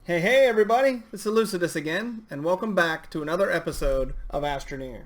Hey everybody, it's Elucidus again, and welcome back to another episode of Astroneer.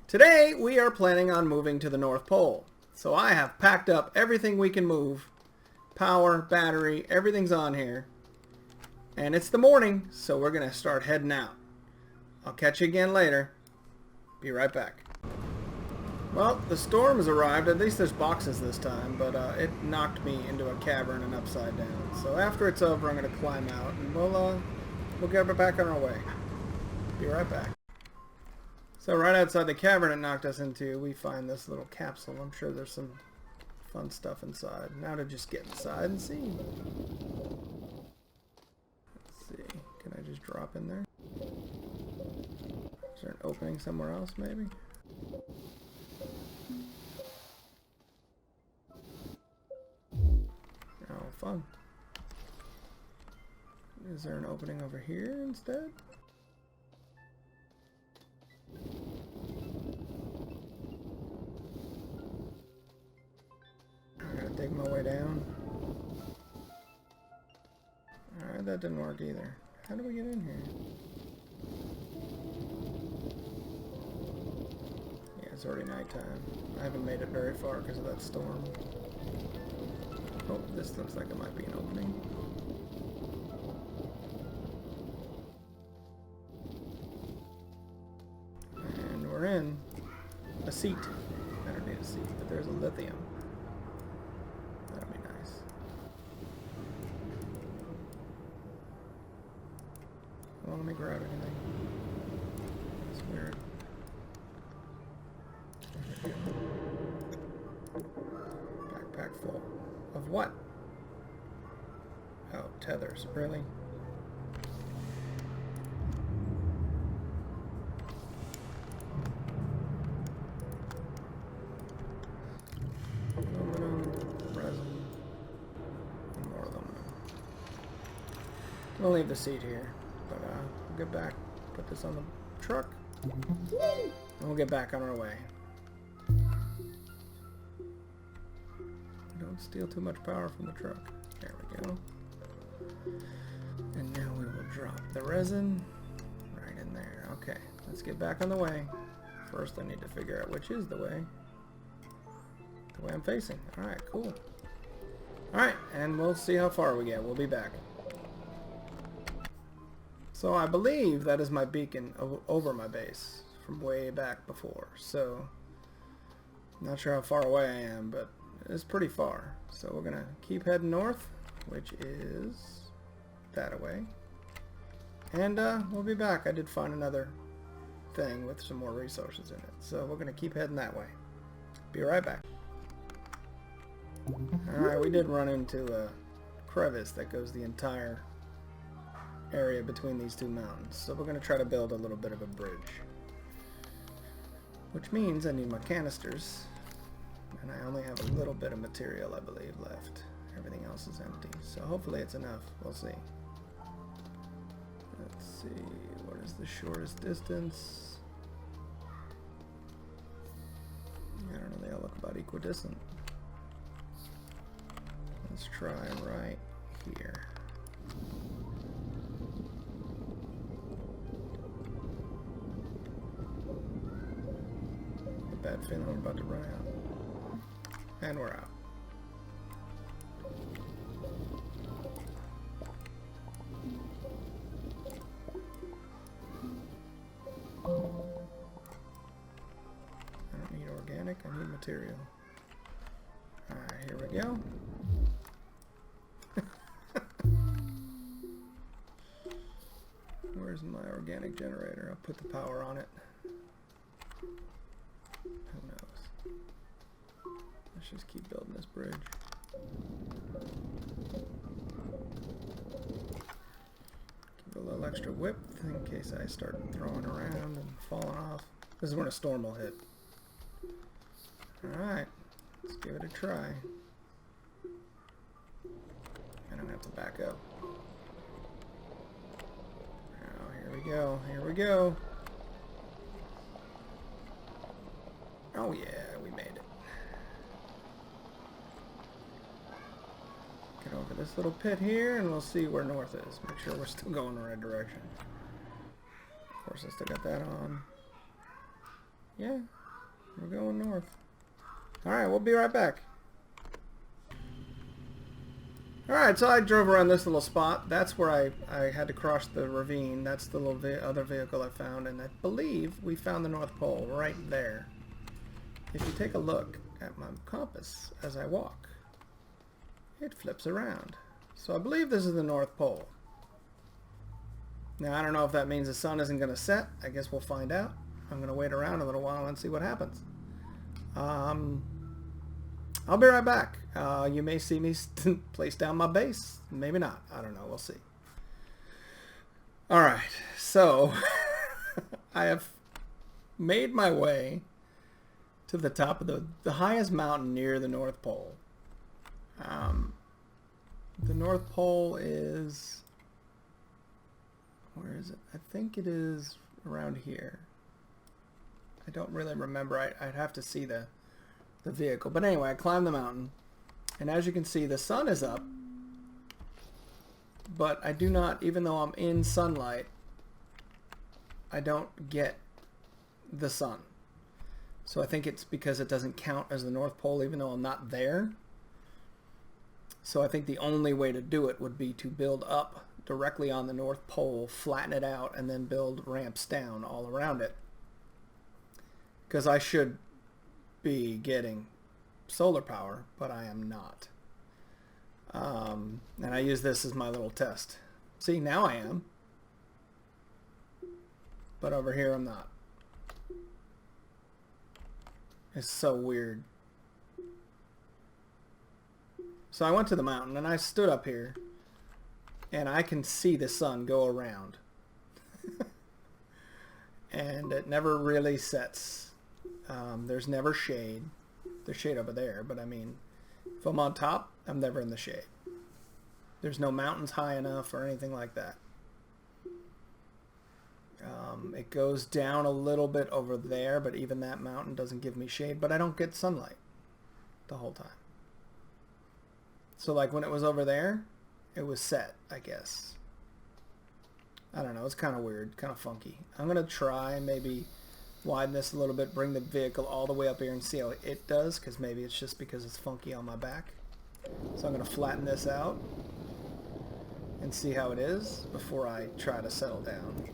Today we are planning on moving to the North Pole, so I have packed up everything we can move. Power, battery, everything's on here. And it's the morning, so we're going to start heading out. I'll catch you again later. Be right back. Well, the storm has arrived. At least there's boxes this time, but it knocked me into a cavern and upside down. So after it's over, I'm going to climb out, and we'll get back on our way. Be right back. So right outside the cavern it knocked us into, we find this little capsule. I'm sure there's some fun stuff inside. Now to just get inside and see. Let's see. Can I just drop in there? Is there an opening somewhere else, maybe? Oh, fun. Is there an opening over here instead? I gotta dig my way down. Alright, that didn't work either. How do we get in here? Yeah, it's already nighttime. I haven't made it very far because of that storm. Oh, this looks like it might be an opening. And we're in a seat. I don't need a seat, but there's a lithium. That'll be nice. Well, let me grab anything. It's weird. Backpack full. Of what? Oh, tethers. Really? Aluminum, resin, and more aluminum. We'll leave the seat here, but we'll get back, put this on the truck, and we'll get back on our way. Don't steal too much power from the truck. There we go. And now we will drop the resin right in there. Okay, let's get back on the way. First I need to figure out which is the way. The way I'm facing. Alright, cool. Alright, and we'll see how far we get. We'll be back. So I believe that is my beacon over my base from way back before. So, not sure how far away I am, but it's pretty far. So we're going to keep heading north, which is that away. And we'll be back. I did find another thing with some more resources in it. So we're going to keep heading that way. Be right back. Alright, we did run into a crevice that goes the entire area between these two mountains. So we're going to try to build a little bit of a bridge. Which means I need my canisters. And I only have a little bit of material, I believe, left. Everything else is empty. So hopefully it's enough. We'll see. Let's see. What is the shortest distance? I don't know. They all look about equidistant. Let's try right here. A bad feeling I'm about to run out. And we're out. I don't need organic, I need material. Alright, here we go. Where's my organic generator? I'll put the power on it. Who knows? Let's just keep building this bridge. Give it a little extra whip in case I start throwing around and falling off. This is when a storm will hit. Alright, let's give it a try. I don't have to back up. Oh, here we go, here we go. Oh yeah, we made it. Get over this little pit here, and we'll see where north is. Make sure we're still going the right direction. Of course, I still got that on. Yeah, we're going north. Alright, we'll be right back. Alright, so I drove around this little spot. That's where I had to cross the ravine. That's the little other vehicle I found, and I believe we found the North Pole right there. If you take a look at my compass as I walk, it flips around. So I believe this is the North Pole. Now, I don't know if that means the sun isn't going to set. I guess we'll find out. I'm going to wait around a little while and see what happens. I'll be right back. You may see me place down my base. Maybe not. I don't know. We'll see. Alright, so I have made my way to the top of the highest mountain near the North Pole. The North Pole is... where is it? I think it is around here. I don't really remember. I'd have to see the vehicle. But anyway, I climbed the mountain. And as you can see, the sun is up. But I do not, even though I'm in sunlight, I don't get the sun. So I think it's because it doesn't count as the North Pole, even though I'm not there. So I think the only way to do it would be to build up directly on the North Pole, flatten it out, and then build ramps down all around it. Because I should be getting solar power, but I am not. And I use this as my little test. See, now I am. But over here I'm not. It's so weird. So I went to the mountain and I stood up here and I can see the sun go around. And it never really sets. There's never shade. There's shade over there, but I mean, if I'm on top, I'm never in the shade. There's no mountains high enough or anything like that. It goes down a little bit over there, but even that mountain doesn't give me shade, but I don't get sunlight the whole time. So like when it was over there, it was set, I guess. I don't know, it's kind of weird, kind of funky. I'm going to try maybe widen this a little bit, bring the vehicle all the way up here and see how it does, because maybe it's just because it's funky on my back. So I'm going to flatten this out and see how it is before I try to settle down.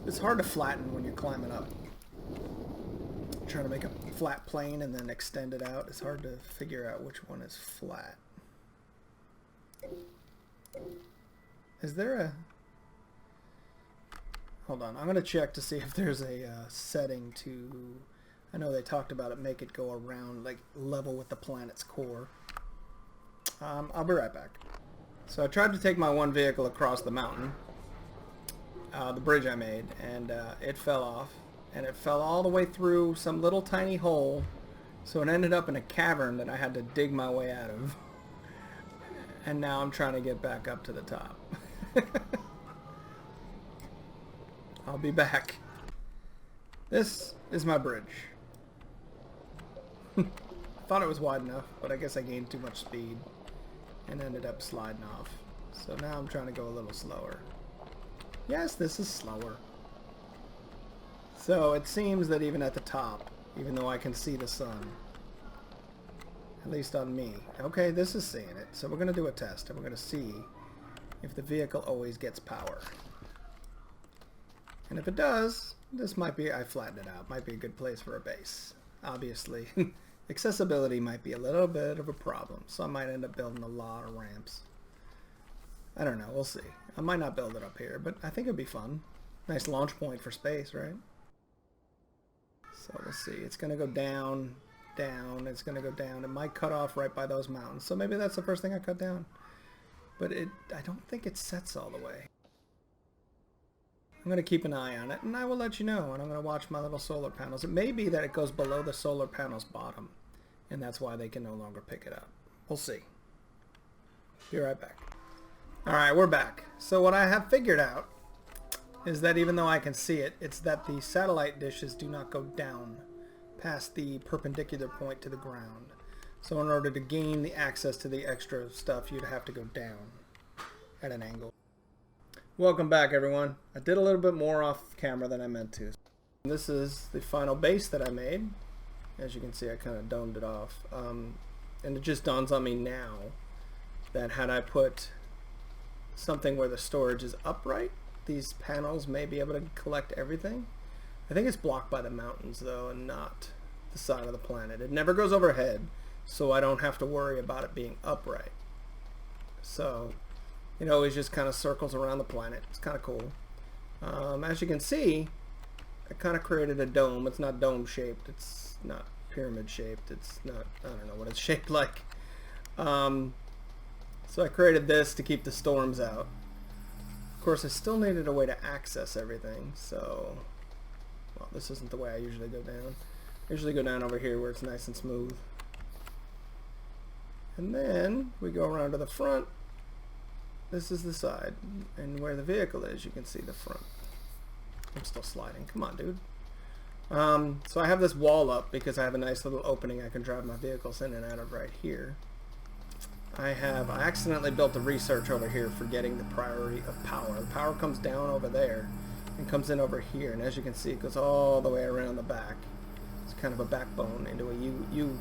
It's hard to flatten when you're climbing up. Trying to make a flat plane and then extend it out. It's hard to figure out which one is flat. Is there a... Hold on, I'm going to check to see if there's a setting to... I know they talked about it, make it go around, like level with the planet's core. I'll be right back. So I tried to take my one vehicle across the mountain, the bridge I made, and it fell off. And it fell all the way through some little tiny hole, so it ended up in a cavern that I had to dig my way out of. And now I'm trying to get back up to the top. I'll be back. This is my bridge. I thought it was wide enough, but I guess I gained too much speed and ended up sliding off. So now I'm trying to go a little slower. Yes, this is slower. So it seems that even at the top, even though I can see the sun, at least on me, okay, this is seeing it. So we're going to do a test, and we're going to see if the vehicle always gets power. And if it does, this might be, I flattened it out, might be a good place for a base. Obviously, accessibility might be a little bit of a problem, so I might end up building a lot of ramps. I don't know, we'll see. I might not build it up here, but I think it'd be fun. Nice launch point for space, right? So we'll see. It's going to go down, down. It's going to go down. It might cut off right by those mountains. So maybe that's the first thing I cut down. But I don't think it sets all the way. I'm going to keep an eye on it, and I will let you know. And I'm going to watch my little solar panels. It may be that it goes below the solar panel's bottom, and that's why they can no longer pick it up. We'll see. Be right back. All right, we're back. So what I have figured out is that even though I can see it, it's that the satellite dishes do not go down past the perpendicular point to the ground. So in order to gain the access to the extra stuff, you'd have to go down at an angle. Welcome back, everyone. I did a little bit more off camera than I meant to. This is the final base that I made. As you can see, I kind of domed it off. And it just dawns on me now that had I put something where the storage is upright, these panels may be able to collect everything. I think it's blocked by the mountains, though, and not the side of the planet. It never goes overhead, so I don't have to worry about it being upright. So it always just kind of circles around the planet. It's kind of cool. As you can see, I kind of created a dome. It's not dome shaped. It's not pyramid shaped. It's not, I don't know what it's shaped like. So I created this to keep the storms out. Of course, I still needed a way to access everything. So, well, this isn't the way I usually go down. I usually go down over here where it's nice and smooth. And then we go around to the front. This is the side, and where the vehicle is, you can see the front. I'm still sliding. Come on, dude. So I have this wall up because I have a nice little opening I can drive my vehicles in and out of right here. I accidentally built a research over here forgetting the priority of power. The power comes down over there and comes in over here, and as you can see, it goes all the way around the back. It's kind of a backbone into a U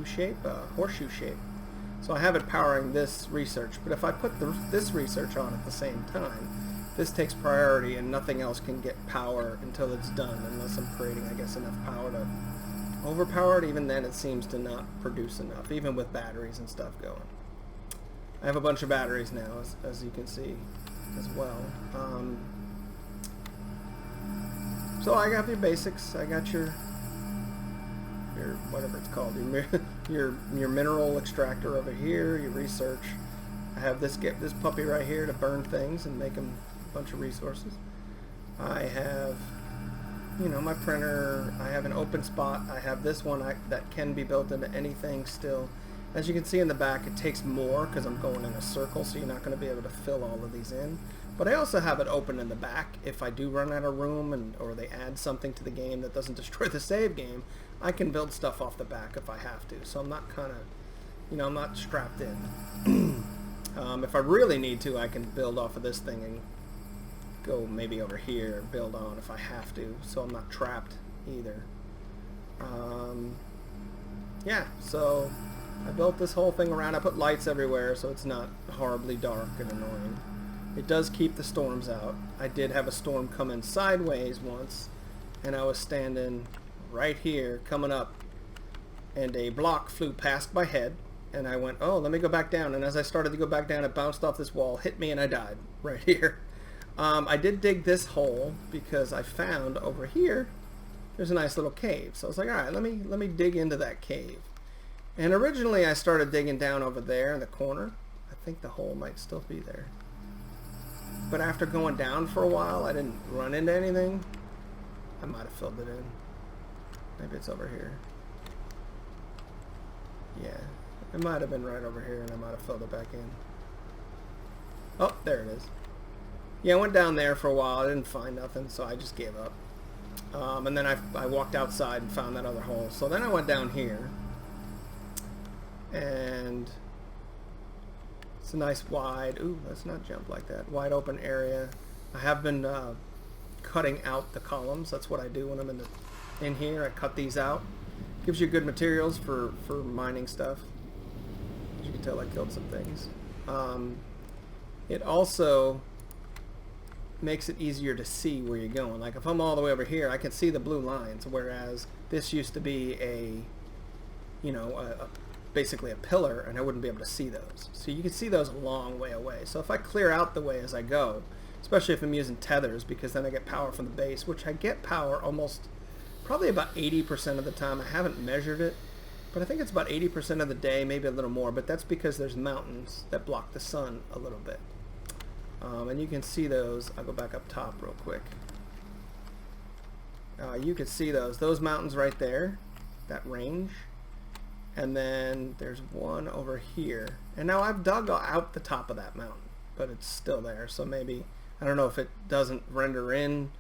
shape, horseshoe shape. So I have it powering this research, but if I put this research on at the same time, this takes priority and nothing else can get power until it's done, unless I'm creating, I guess, enough power to overpower it. Even then, it seems to not produce enough, even with batteries and stuff going. I have a bunch of batteries now, as you can see, as well. So I got your basics. I got your whatever it's called, your mineral extractor over here, your research. I have this puppy right here to burn things and make them a bunch of resources. I have, my printer. I have an open spot. I have this one that can be built into anything still. As you can see in the back, it takes more because I'm going in a circle, so you're not going to be able to fill all of these in. But I also have it open in the back. If I do run out of room or they add something to the game that doesn't destroy the save game, I can build stuff off the back if I have to. So I'm not I'm not strapped in. If I really need to, I can build off of this thing and go maybe over here and build on if I have to. So I'm not trapped either. Yeah, so I built this whole thing around. I put lights everywhere so it's not horribly dark and annoying. It does keep the storms out. I did have a storm come in sideways once, and I was standing right here coming up, and a block flew past my head, and I went, oh, let me go back down. And as I started to go back down, it bounced off this wall, hit me, and I died right here. I did dig this hole because I found over here there's a nice little cave. So I was like, all right, let me dig into that cave. And originally I started digging down over there in the corner. I think the hole might still be there. But after going down for a while, I didn't run into anything. I might have filled it in. Maybe it's over here. Yeah, it might have been right over here, and I might have filled it back in. Oh, there it is. Yeah, I went down there for a while. I didn't find nothing, so I just gave up. And then I walked outside and found that other hole. So then I went down here, and it's a nice wide, ooh, let's not jump like that, wide open area. I have been cutting out the columns. That's what I do when I'm in here. I cut these out. Gives you good materials for mining stuff. As you can tell, I killed some things. It also makes it easier to see where you're going. Like if I'm all the way over here, I can see the blue lines, whereas this used to be basically a pillar, and I wouldn't be able to see those. So you can see those a long way away. So if I clear out the way as I go, especially if I'm using tethers, because then I get power from the base, which I get power almost probably about 80% of the time. I haven't measured it, but I think it's about 80% of the day, maybe a little more, but that's because there's mountains that block the sun a little bit. And you can see those. I'll go back up top real quick. You can see those mountains right there, that range. And then there's one over here. And now I've dug out the top of that mountain, but it's still there. So maybe, I don't know if it doesn't render in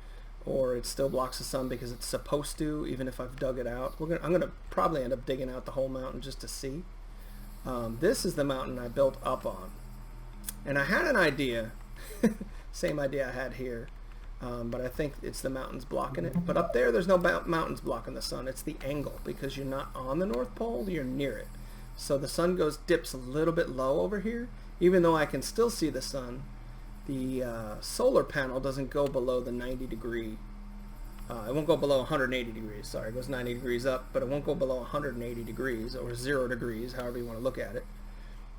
or it still blocks the sun because it's supposed to, even if I've dug it out. I'm gonna probably end up digging out the whole mountain just to see. This is the mountain I built up on, and I had an idea, same idea I had here, but I think it's the mountains blocking it. But up there's no mountains blocking the sun. It's the angle, because you're not on the North Pole, you're near it. So the sun dips a little bit low over here. Even though I can still see the sun, the solar panel doesn't go below the 90 degree. It won't go below 180 degrees. Sorry, it goes 90 degrees up, but it won't go below 180 degrees or 0 degrees, however you want to look at it,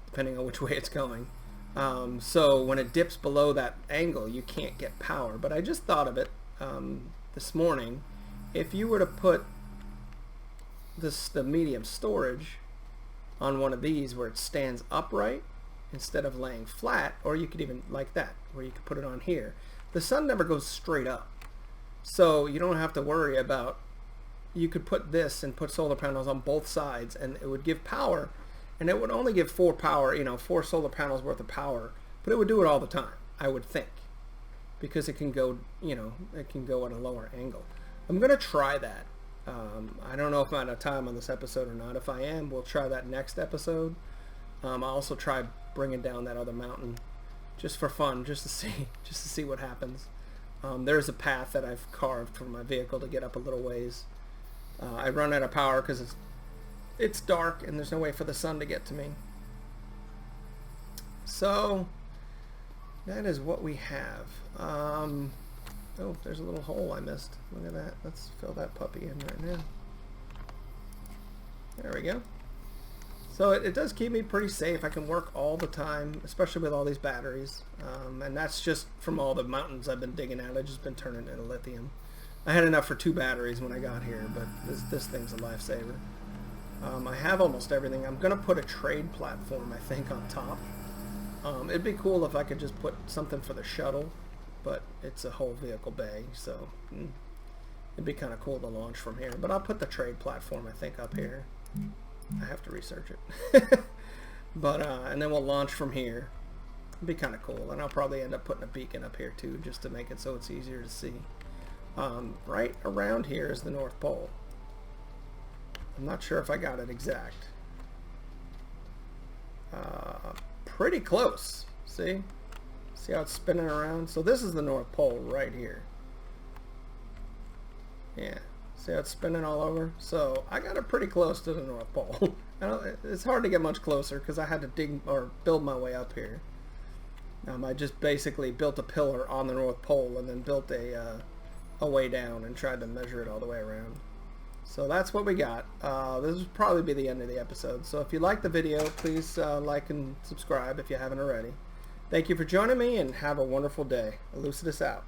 depending on which way it's going. So when it dips below that angle, you can't get power. But I just thought of it this morning. If you were to put the medium storage on one of these where it stands upright instead of laying flat, or you could even like that, where you could put it on here, the sun never goes straight up. So you don't have to worry about, you could put this and put solar panels on both sides and it would give power, and it would only give 4 solar panels worth of power, but it would do it all the time, I would think, because it can go, it can go at a lower angle. I'm gonna try that. I don't know if I'm out of time on this episode or not. If I am, we'll try that next episode. I'll also try bringing down that other mountain just for fun, just to see what happens. There's a path that I've carved for my vehicle to get up a little ways. I run out of power because it's dark and there's no way for the sun to get to me. So that is what we have. Oh, there's a little hole I missed. Look at that. Let's fill that puppy in right now. There we go. So it does keep me pretty safe. I can work all the time, especially with all these batteries. And that's just from all the mountains I've been digging out. I've just been turning it into lithium. I had enough for 2 batteries when I got here, but this thing's a lifesaver. I have almost everything. I'm going to put a trade platform, I think, on top. It'd be cool if I could just put something for the shuttle, but it's a whole vehicle bay, so it'd be kind of cool to launch from here. But I'll put the trade platform, I think, up here. I have to research it. But and then we'll launch from here. It'd be kind of cool, and I'll probably end up putting a beacon up here too, just to make it so it's easier to see. Right around here is the North Pole. I'm not sure if I got it exact. Pretty close. See how it's spinning around? So this is the North Pole right here. Yeah. See how it's spinning all over? So I got it pretty close to the North Pole. It's hard to get much closer because I had to dig or build my way up here. I just basically built a pillar on the North Pole and then built a way down and tried to measure it all the way around. So that's what we got. This will probably be the end of the episode. So if you like the video, please like and subscribe if you haven't already. Thank you for joining me, and have a wonderful day. Elucidus out.